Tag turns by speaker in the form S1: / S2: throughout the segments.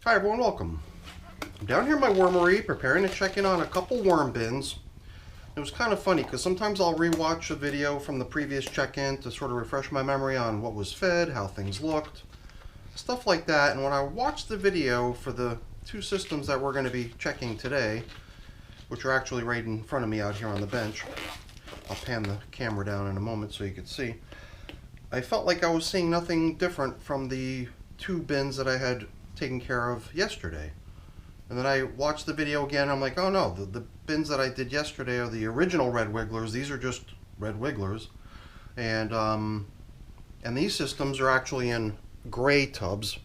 S1: Hi everyone, welcome. I'm down here in my wormery preparing to check in on a couple worm bins. It was kind of funny because sometimes I'll rewatch a video from the previous check-in to sort of refresh my memory on what was fed, how things looked, stuff like that. And when I watched the video for the two systems that we're going to be checking today, which are actually right in front of me out here on the bench, I'll pan the camera down in a moment so you can see, I felt like I was seeing nothing different from the two bins that I had taken care of yesterday. And then I watched the video again, I'm like, oh no, the bins that I did yesterday are the original red wigglers. These are just red wigglers. And these systems are actually in gray tubs,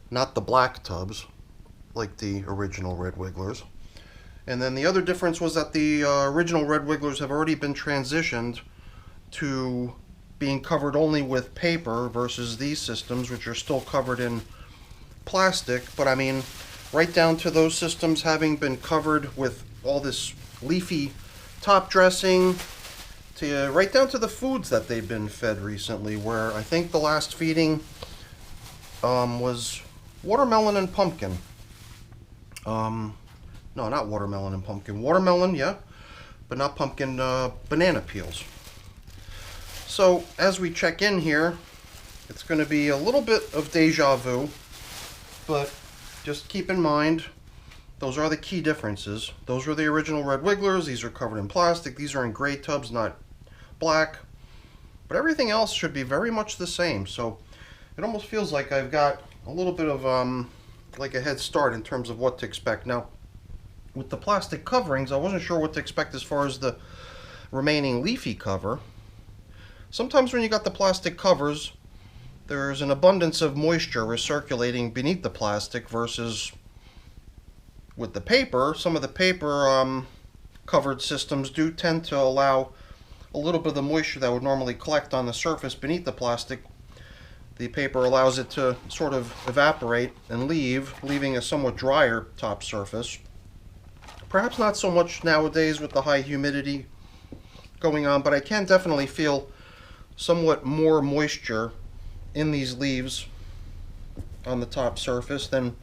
S1: not the black tubs, like the original red wigglers. And then the other difference was that the original red wigglers have already been transitioned to being covered only with paper versus these systems, which are still covered in plastic. But I mean, right down to those systems having been covered with all this leafy top dressing, to right down to the foods that they've been fed recently, where I think the last feeding was watermelon and pumpkin. No, not watermelon and pumpkin. Watermelon, yeah, but not pumpkin, banana peels. So as we check in here, it's going to be a little bit of deja vu, but just keep in mind, those are the key differences. Those were the original red wigglers. These are covered in plastic. These are in gray tubs, not black. But everything else should be very much the same. So it almost feels like I've got a little bit of like a head start in terms of what to expect. Now, with the plastic coverings, I wasn't sure what to expect as far as the remaining leafy cover. Sometimes when you got the plastic covers, there's an abundance of moisture recirculating beneath the plastic versus with the paper. Some of the paper covered systems do tend to allow a little bit of the moisture that would normally collect on the surface beneath the plastic. The paper allows it to sort of evaporate and leaving a somewhat drier top surface. Perhaps not so much nowadays with the high humidity going on, but I can definitely feel somewhat more moisture in these leaves on the top surface than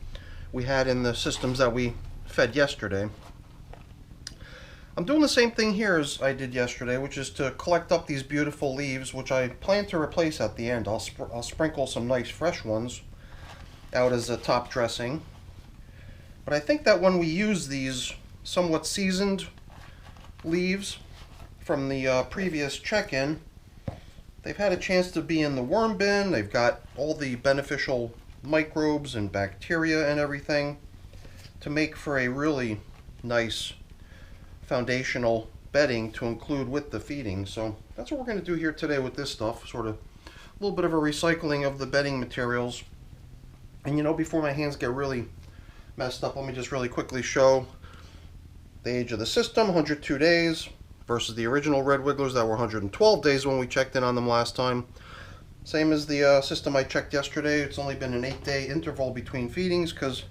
S1: we had in the systems that we fed yesterday. I'm doing the same thing here as I did yesterday, which is to collect up these beautiful leaves, which I plan to replace at the end. I'll sprinkle some nice fresh ones out as a top dressing. But I think that when we use these somewhat seasoned leaves from the previous check-in, they've had a chance to be in the worm bin. They've got all the beneficial microbes and bacteria and everything to make for a really nice foundational bedding to include with the feeding. So that's what we're going to do here today with this stuff, sort of a little bit of a recycling of the bedding materials. And you know, before my hands get really messed up, let me just really quickly show the age of the system, 102 days. Versus the original red wigglers that were 112 days when we checked in on them last time. Same as the system I checked yesterday. It's only been an 8-day interval between feedings because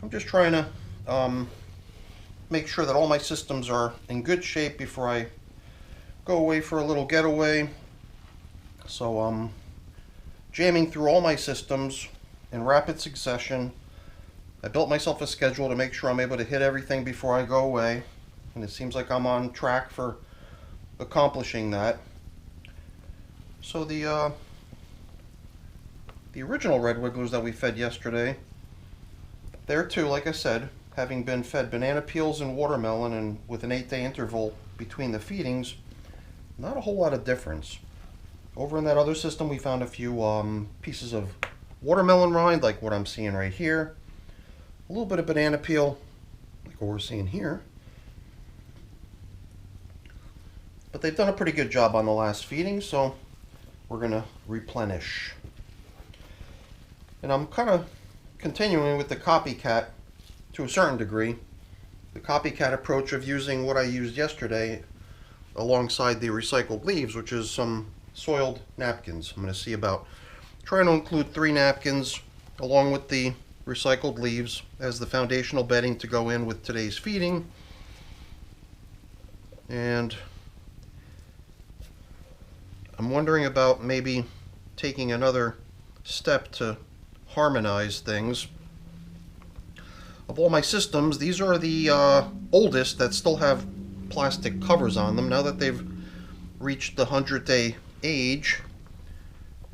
S1: I'm just trying to make sure that all my systems are in good shape before I go away for a little getaway. So I'm jamming through all my systems in rapid succession. I built myself a schedule to make sure I'm able to hit everything before I go away. And it seems like I'm on track for accomplishing that. So the original red wigglers that we fed yesterday, there too, like I said, having been fed banana peels and watermelon, and with an 8-day interval between the feedings, not a whole lot of difference. Over in that other system, we found a few pieces of watermelon rind, like what I'm seeing right here. A little bit of banana peel, like what we're seeing here. But they've done a pretty good job on the last feeding, so we're going to replenish. And I'm kind of continuing with the copycat to a certain degree. The copycat approach of using what I used yesterday alongside the recycled leaves, which is some soiled napkins. I'm going to see about trying to include 3 napkins along with the recycled leaves as the foundational bedding to go in with today's feeding. And I'm wondering about maybe taking another step to harmonize things Of all my systems, these are the oldest that still have plastic covers on them. Now that they've reached the 100-day age,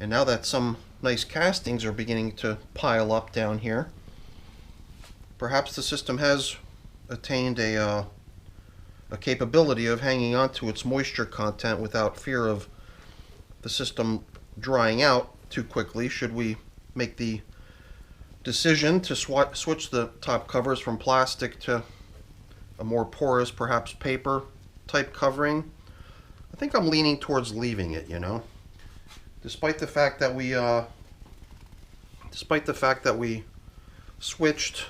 S1: and now that some nice castings are beginning to pile up down here, perhaps the system has attained a capability of hanging on to its moisture content without fear of the system drying out too quickly should we make the decision to switch the top covers from plastic to a more porous, perhaps paper type covering. I think I'm leaning towards leaving it, you know. Despite the fact that we switched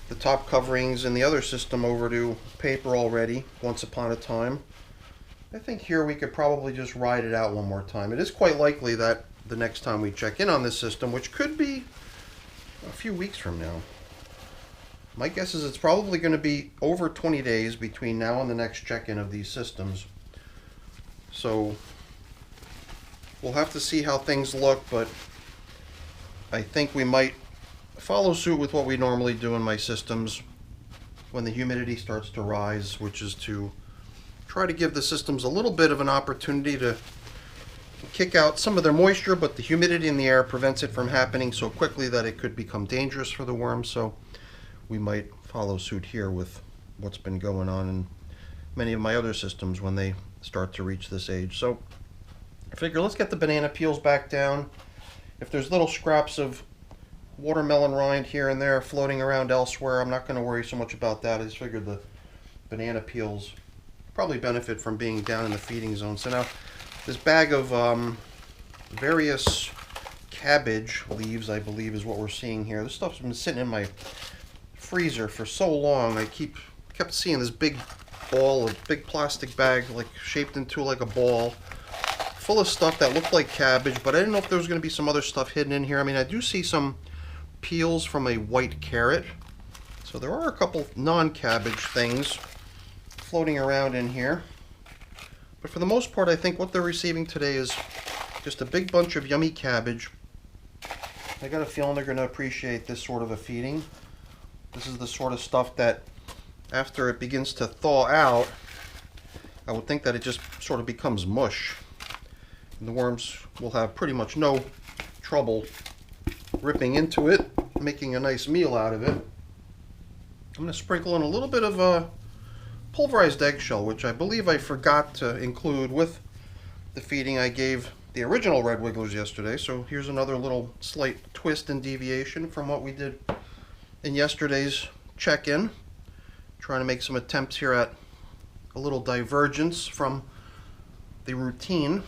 S1: the top coverings in the other system over to paper already once upon a time, I think here we could probably just ride it out one more time. It is quite likely that the next time we check in on this system, which could be a few weeks from now, my guess is it's probably going to be over 20 days between now and the next check-in of these systems. So we'll have to see how things look, but I think we might follow suit with what we normally do in my systems when the humidity starts to rise, which is to try to give the systems a little bit of an opportunity to kick out some of their moisture, but the humidity in the air prevents it from happening so quickly that it could become dangerous for the worms. So we might follow suit here with what's been going on in many of my other systems when they start to reach this age. So I figure let's get the banana peels back down. If there's little scraps of watermelon rind here and there floating around elsewhere, I'm not going to worry so much about that. I just figured the banana peels probably benefit from being down in the feeding zone. So now this bag of various cabbage leaves, I believe, is what we're seeing here. This stuff's been sitting in my freezer for so long. I kept seeing this big ball, a big plastic bag, like shaped into like a ball, full of stuff that looked like cabbage, but I didn't know if there was going to be some other stuff hidden in here. I mean, I do see some peels from a white carrot, so there are a couple non-cabbage things floating around in here. But for the most part, I think what they're receiving today is just a big bunch of yummy cabbage. I got a feeling they're going to appreciate this sort of a feeding. This is the sort of stuff that after it begins to thaw out, I would think that it just sort of becomes mush. And the worms will have pretty much no trouble ripping into it, making a nice meal out of it. I'm going to sprinkle in a little bit of pulverized eggshell, which I believe I forgot to include with the feeding I gave the original red wigglers yesterday. So here's another little slight twist and deviation from what we did in yesterday's check-in. Trying to make some attempts here at a little divergence from the routine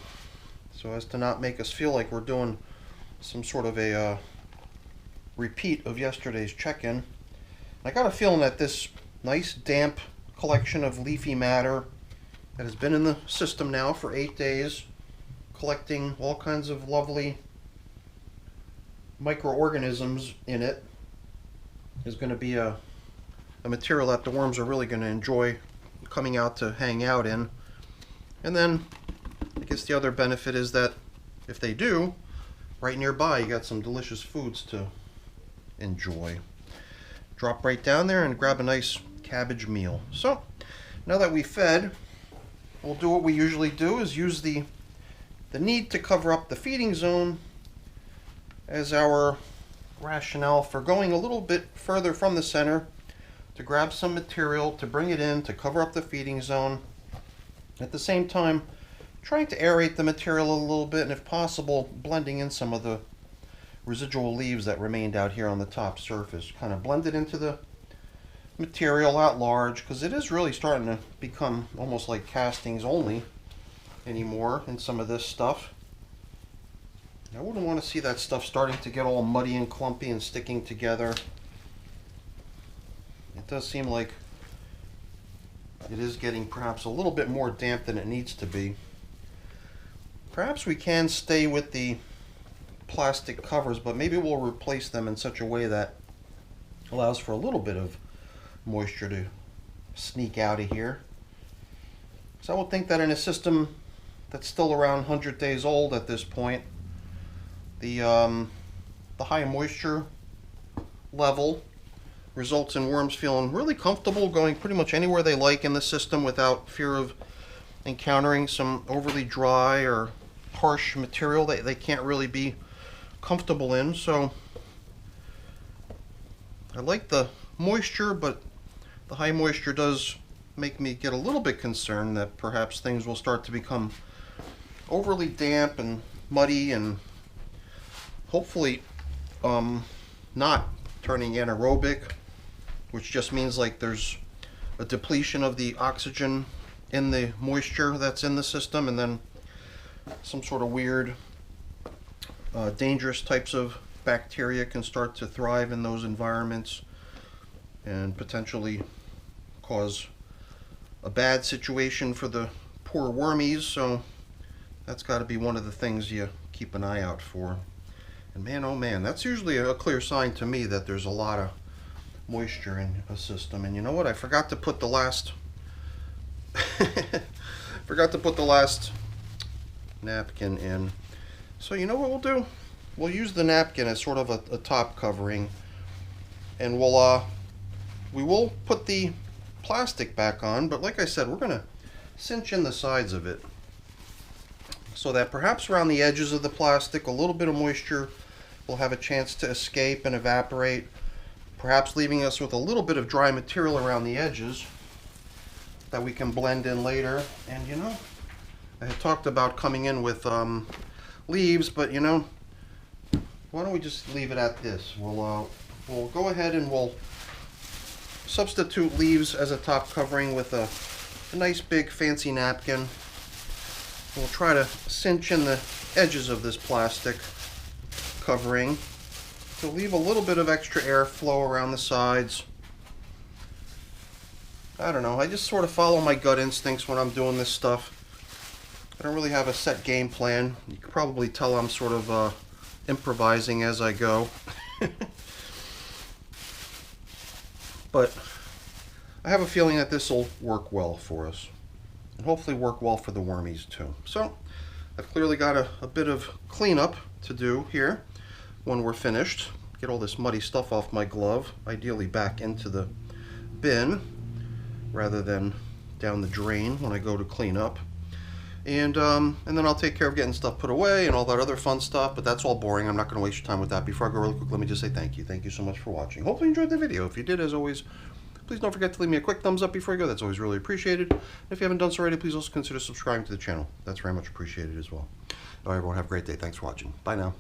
S1: so as to not make us feel like we're doing some sort of a repeat of yesterday's check-in. I got a feeling that this nice damp collection of leafy matter that has been in the system now for 8 days, collecting all kinds of lovely microorganisms in it, is going to be a material that the worms are really going to enjoy coming out to hang out in. And then I guess the other benefit is that if they do, right nearby you got some delicious foods to enjoy. Drop right down there and grab a nice cabbage meal. So now that we fed, we'll do what we usually do, is use the need to cover up the feeding zone as our rationale for going a little bit further from the center to grab some material to bring it in to cover up the feeding zone. At the same time, trying to aerate the material a little bit, and if possible, blending in some of the residual leaves that remained out here on the top surface. Kind of blend it into the material at large, because it is really starting to become almost like castings only anymore in some of this stuff. I wouldn't want to see that stuff starting to get all muddy and clumpy and sticking together. It does seem like it is getting perhaps a little bit more damp than it needs to be. Perhaps we can stay with the plastic covers, but maybe we'll replace them in such a way that allows for a little bit of moisture to sneak out of here. So I would think that in a system that's still around 100 days old at this point, the high moisture level results in worms feeling really comfortable going pretty much anywhere they like in the system without fear of encountering some overly dry or harsh material that they can't really be comfortable in. So I like the moisture, but the high moisture does make me get a little bit concerned that perhaps things will start to become overly damp and muddy and hopefully not turning anaerobic, which just means like there's a depletion of the oxygen in the moisture that's in the system, and then some sort of weird dangerous types of bacteria can start to thrive in those environments and potentially cause a bad situation for the poor wormies. So that's got to be one of the things you keep an eye out for. And man, oh man, that's usually a clear sign to me that there's a lot of moisture in a system. And you know what? I forgot to put the last napkin in. So you know what we'll do? We'll use the napkin as sort of a top covering, and we will put the plastic back on, but like I said, we're going to cinch in the sides of it so that perhaps around the edges of the plastic a little bit of moisture will have a chance to escape and evaporate, perhaps leaving us with a little bit of dry material around the edges that we can blend in later. And you know, I had talked about coming in with leaves, but you know, why don't we just leave it at this? We'll go ahead and we'll substitute leaves as a top covering with a nice big fancy napkin. We'll try to cinch in the edges of this plastic covering to leave a little bit of extra airflow around the sides. I don't know, I just sort of follow my gut instincts when I'm doing this stuff. I don't really have a set game plan. You can probably tell I'm sort of improvising as I go. But I have a feeling that this will work well for us, and hopefully work well for the wormies too. So I've clearly got a bit of cleanup to do here when we're finished. Get all this muddy stuff off my glove, ideally back into the bin rather than down the drain when I go to clean up. And then I'll take care of getting stuff put away and all that other fun stuff, but that's all boring. I'm not going to waste your time with that. Before I go really quick, let me just say thank you. Thank you so much for watching. Hopefully you enjoyed the video. If you did, as always, please don't forget to leave me a quick thumbs up before you go. That's always really appreciated. If you haven't done so already, please also consider subscribing to the channel. That's very much appreciated as well. All right, everyone, have a great day. Thanks for watching. Bye now.